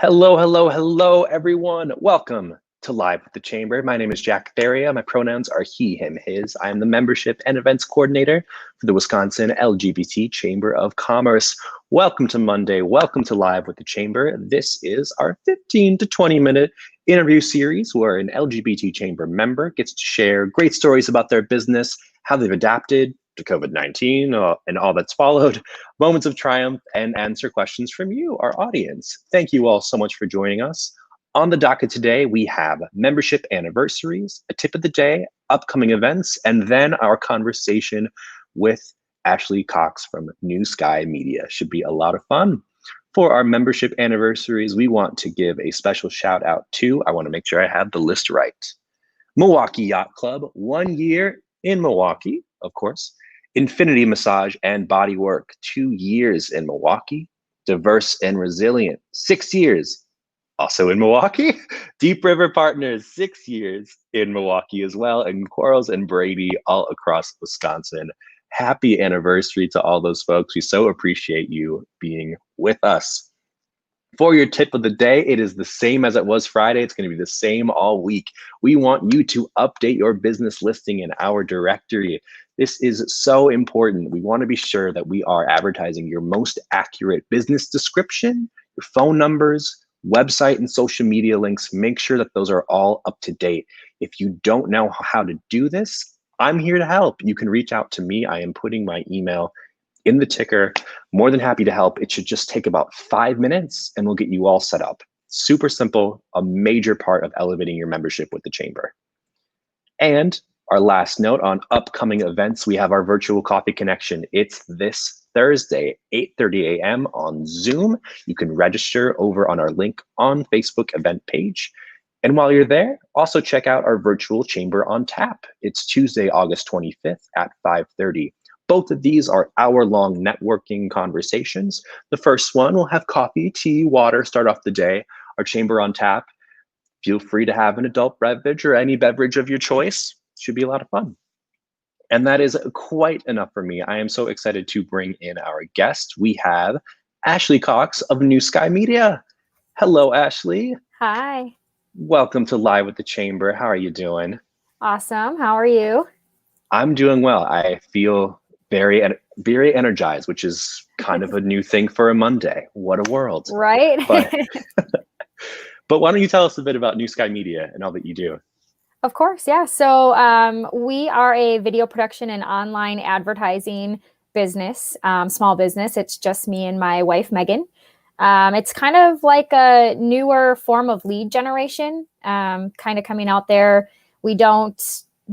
Hello, hello, hello, everyone. Welcome to Live with the Chamber. My name is Jack Theria. My pronouns are he, him, his. I am the membership and events coordinator for the Wisconsin LGBT Chamber of Commerce. Welcome to Monday. Welcome to Live with the Chamber. This is our 15 to 20-minute interview series where an LGBT Chamber member gets to share great stories about their business, how they've adapted to COVID-19 and all that's followed, moments of triumph, and answer questions from you, our audience. Thank you all so much for joining us. On the docket today, we have membership anniversaries, a tip of the day, upcoming events, and then our conversation with Ashley Cox from New Sky Media. Should be a lot of fun. For our membership anniversaries, we want to give a special shout out to, I want to make sure I have the list right, Milwaukee Yacht Club, 1 year in Milwaukee, of course. Infinity Massage and Body Work, 2 years in Milwaukee. Diverse and Resilient, 6 years, also in Milwaukee. Deep River Partners, 6 years in Milwaukee as well. And Quarles and Brady, all across Wisconsin. Happy anniversary to all those folks. We so appreciate you being with us. For your tip of the day, it is the same as it was Friday. It's going to be the same all week. We want you to update your business listing in our directory. This is so important. We want to be sure that we are advertising your most accurate business description, your phone numbers, website and social media links. Make sure that those are all up to date. If you don't know how to do this, I'm here to help. You can reach out to me. I am putting my email in the ticker. More than happy to help. It should just take about 5 minutes and we'll get you all set up. Super simple, a major part of elevating your membership with the Chamber. And our last note on upcoming events, we have our virtual coffee connection. It's this Thursday, 8:30 a.m. on Zoom. You can register over on our link on Facebook event page. And while you're there, also check out our virtual Chamber on Tap. It's Tuesday, August 25th at 5:30. Both of these are hour-long networking conversations. The first one will have coffee, tea, water, start off the day. Our Chamber on Tap. Feel free to have an adult beverage or any beverage of your choice. Should be a lot of fun. And that is quite enough for me. I am so excited to bring in our guest. We have Ashley Cox of New Sky Media. Hello, Ashley. Hi. Welcome to Live with the Chamber. How are you doing? Awesome. How are you? I'm doing well. I feel very energized, which is kind of a new thing for a Monday. What a world. Right? But why don't you tell us a bit about New Sky Media and all that you do? Of course, yeah. So we are a video production and online advertising business, small business. It's just me and my wife, Megan. It's kind of like a newer form of lead generation, kind of coming out there. We don't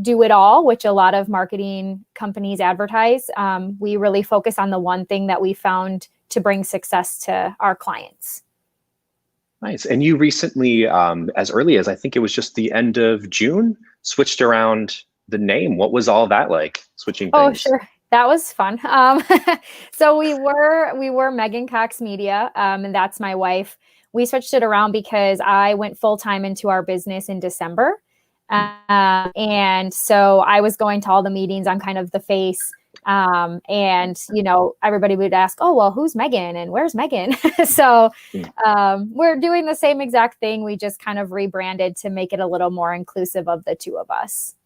do it all, which a lot of marketing companies advertise. We really focus on the one thing that we found to bring success to our clients. Nice. And you recently, as early as I think it was just the end of June, switched around the name. What was all that like, switching things? Oh, sure. That was fun. So we were Megan Cox Media, and that's my wife. We switched it around because I went full-time into our business in December. And so I was going to all the meetings. I'm kind of the face. And, everybody would ask, oh, well, who's Megan and where's Megan? So we're doing the same exact thing. We just kind of rebranded to make it a little more inclusive of the two of us.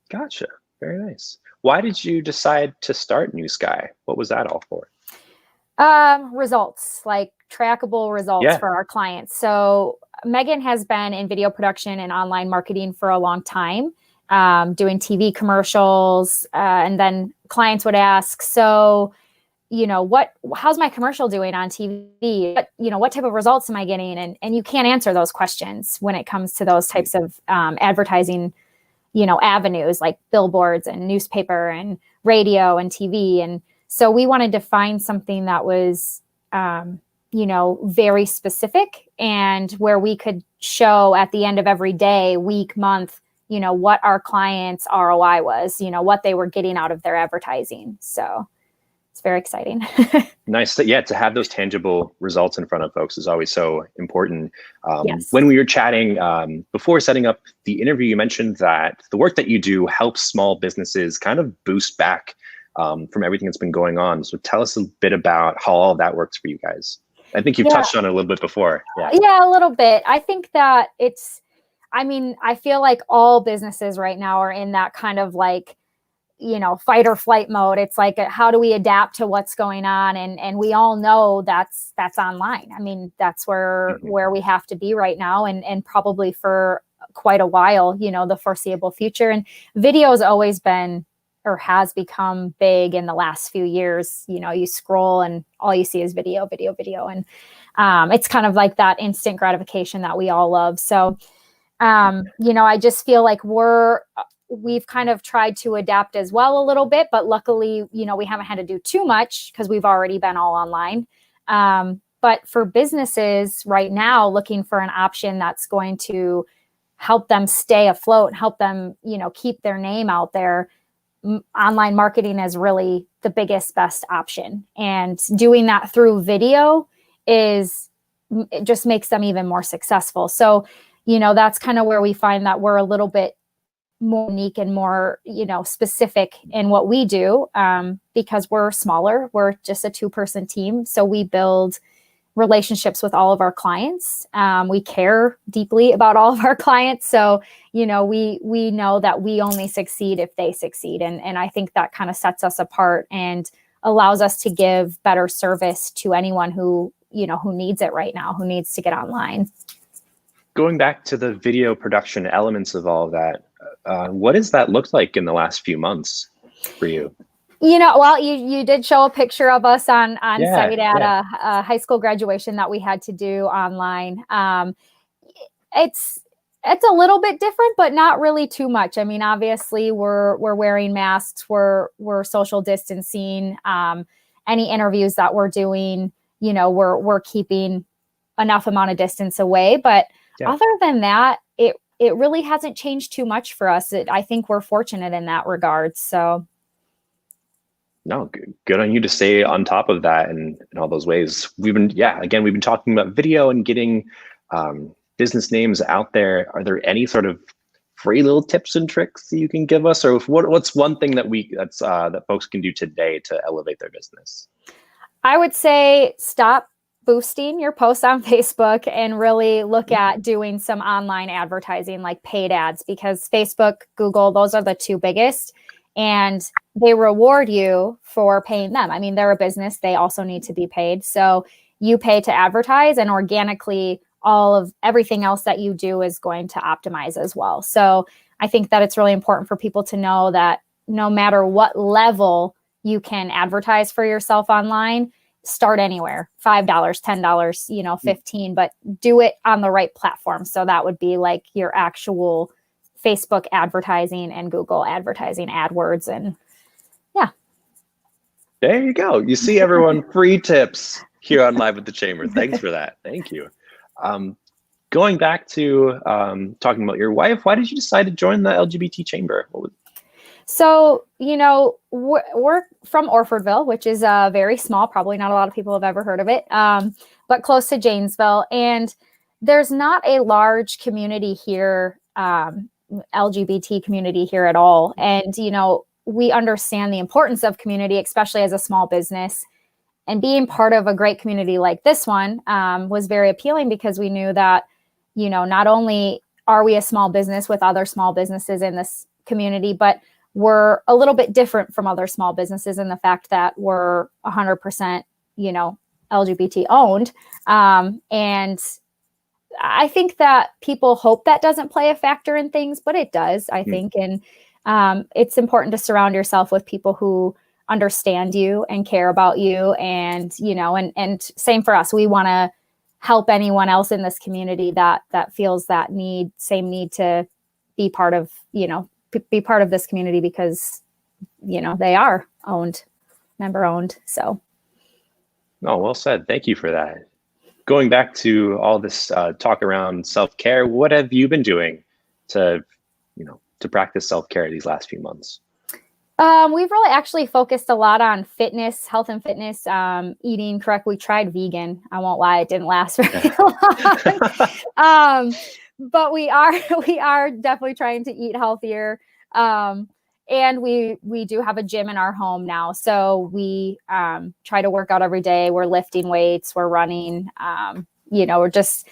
Gotcha. Very nice. Why did you decide to start New Sky? What was that all for? Results, like trackable results for our clients. So Megan has been in video production and online marketing for a long time, doing TV commercials. And then clients would ask, so, how's my commercial doing on TV? What type of results am I getting? And you can't answer those questions when it comes to those types of advertising, avenues like billboards and newspaper and radio and TV. And so we wanted to find something that was, very specific and where we could show at the end of every day, week, month, what our clients' ROI was, what they were getting out of their advertising. So it's very exciting. Nice. To have those tangible results in front of folks is always so important. Yes. When we were chatting before setting up the interview, you mentioned that the work that you do helps small businesses kind of boost back from everything that's been going on. So tell us a bit about how all of that works for you guys. I think you've touched on it a little bit before. Yeah, a little bit. I think that I feel like all businesses right now are in that kind of like, fight or flight mode. It's like, how do we adapt to what's going on? And we all know that's online. I mean, that's where we have to be right now, and probably for quite a while, the foreseeable future. And video has always been, or has become, big in the last few years. You scroll and all you see is video. And it's kind of like that instant gratification that we all love. So, I just feel like we've kind of tried to adapt as well a little bit, but luckily, we haven't had to do too much because we've already been all online. But for businesses right now, looking for an option that's going to help them stay afloat and help them, keep their name out there, online marketing is really the best option. And doing that through video it just makes them even more successful. So, that's kind of where we find that we're a little bit more unique and more, specific in what we do, because we're smaller. We're just a 2-person team. So we build relationships with all of our clients. We care deeply about all of our clients. So, we know that we only succeed if they succeed. And I think that kind of sets us apart and allows us to give better service to anyone who needs it right now, who needs to get online. Going back to the video production elements of all of that, what does that look like in the last few months for you? Well, you did show a picture of us on site at a high school graduation that we had to do online. It's a little bit different, but not really too much. I mean, obviously we're wearing masks, we're social distancing. Any interviews that we're doing, we're keeping enough amount of distance away. But other than that, it really hasn't changed too much for us. I think we're fortunate in that regard. So. No, good on you to stay on top of that and in all those ways. We've been talking about video and getting business names out there. Are there any sort of free little tips and tricks that you can give us, or what's one thing that folks can do today to elevate their business? I would say stop boosting your posts on Facebook and really look at doing some online advertising, like paid ads, because Facebook, Google, those are the 2 biggest. And they reward you for paying them. I mean, they're a business. They also need to be paid. So you pay to advertise, and organically all of everything else that you do is going to optimize as well. So I think that it's really important for people to know that no matter what level you can advertise for yourself online, start anywhere, $5, $10, $15, but do it on the right platform. So that would be like your actual Facebook advertising and Google advertising, AdWords, and there you go. You see, everyone, free tips here on Live with the Chamber. Thanks for that. Thank you. Going back to talking about your wife, why did you decide to join the LGBT Chamber? So, we're from Orfordville, which is very small. Probably not a lot of people have ever heard of it, but close to Janesville. And there's not a large community here, LGBT community here at all. And, we understand the importance of community, especially as a small business. And being part of a great community like this one was very appealing, because we knew that, not only are we a small business with other small businesses in this community, but we're a little bit different from other small businesses in the fact that we're 100%, LGBT owned. And I think that people hope that doesn't play a factor in things, but it does, I think. And it's important to surround yourself with people who understand you and care about you. And, and same for us. We want to help anyone else in this community that feels that same need to be part of, be part of this community, because, they are member owned. So. Oh, well said. Thank you for that. Going back to all this talk around self-care, what have you been doing to practice self-care these last few months? We've really actually focused a lot on fitness, health and fitness, eating correct. We tried vegan. I won't lie, it didn't last very long. But we are definitely trying to eat healthier. And we do have a gym in our home now. So we try to work out every day. We're lifting weights, we're running, we're just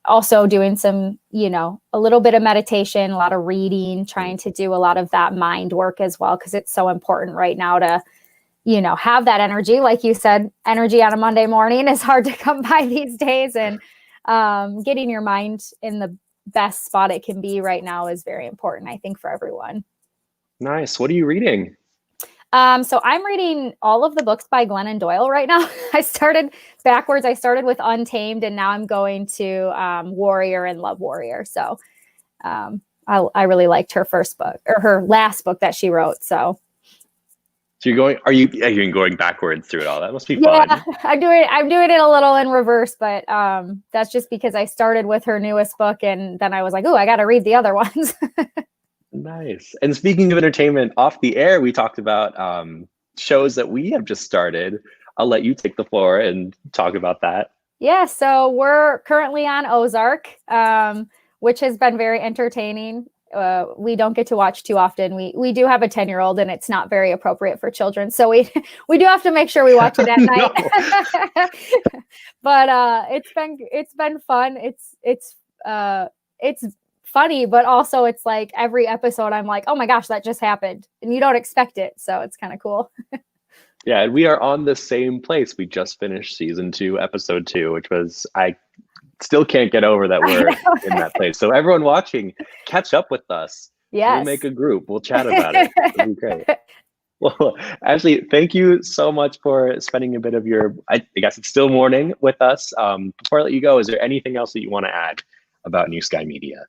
also doing some, a little bit of meditation, a lot of reading, trying to do a lot of that mind work as well, because it's so important right now to, have that energy. Like you said, energy on a Monday morning is hard to come by these days. And getting your mind in the best spot it can be right now is very important, I think, for everyone. Nice. What are you reading? So I'm reading all of the books by Glennon Doyle right now. I started backwards. I started with Untamed, and now I'm going to Warrior and Love Warrior. So I really liked her first book, or her last book that she wrote. So you're going backwards through it all? That must be fun. Yeah, I'm doing it a little in reverse, but that's just because I started with her newest book, and then I was like, oh, I got to read the other ones. Nice. And speaking of entertainment, off the air, we talked about shows that we have just started. I'll let you take the floor and talk about that. Yeah, so we're currently on Ozark, which has been very entertaining. We don't get to watch too often. We do have a 10-year-old, and it's not very appropriate for children. So we do have to make sure we watch it at night. But it's been fun. It's funny, but also it's like every episode I'm like, oh my gosh, that just happened, and you don't expect it. So it's kind of cool. Yeah, and we are on the same place. We just finished season 2, episode 2, which was, I still can't get over that we're in that place. So everyone watching, catch up with us. Yes. We'll make a group. We'll chat about it. It'll be great. Well, Ashley, thank you so much for spending a bit of your, I guess it's still morning, with us. Before I let you go, is there anything else that you want to add about New Sky Media?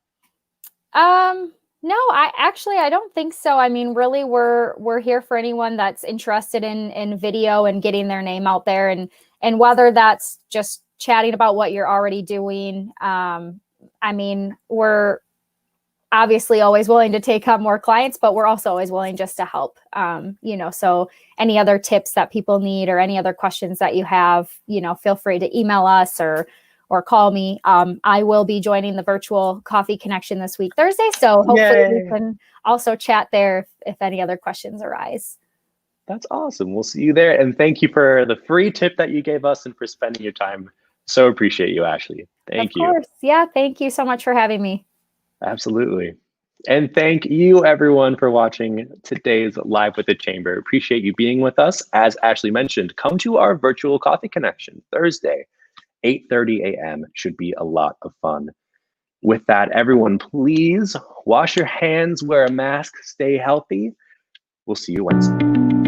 No, I don't think so. I mean, really, we're here for anyone that's interested in video and getting their name out there, and whether that's just chatting about what you're already doing. I mean, we're obviously always willing to take on more clients, but we're also always willing just to help. So any other tips that people need, or any other questions that you have, feel free to email us or call me. I will be joining the virtual coffee connection this week, Thursday. So hopefully we can also chat there if any other questions arise. That's awesome. We'll see you there. And thank you for the free tip that you gave us and for spending your time. So appreciate you, Ashley. Thank you. Of course. Yeah. Thank you so much for having me. Absolutely. And thank you, everyone, for watching today's Live with the Chamber. Appreciate you being with us. As Ashley mentioned, come to our virtual coffee connection Thursday, 8:30 a.m. Should be a lot of fun. With that, everyone, please wash your hands, wear a mask, stay healthy. We'll see you Wednesday.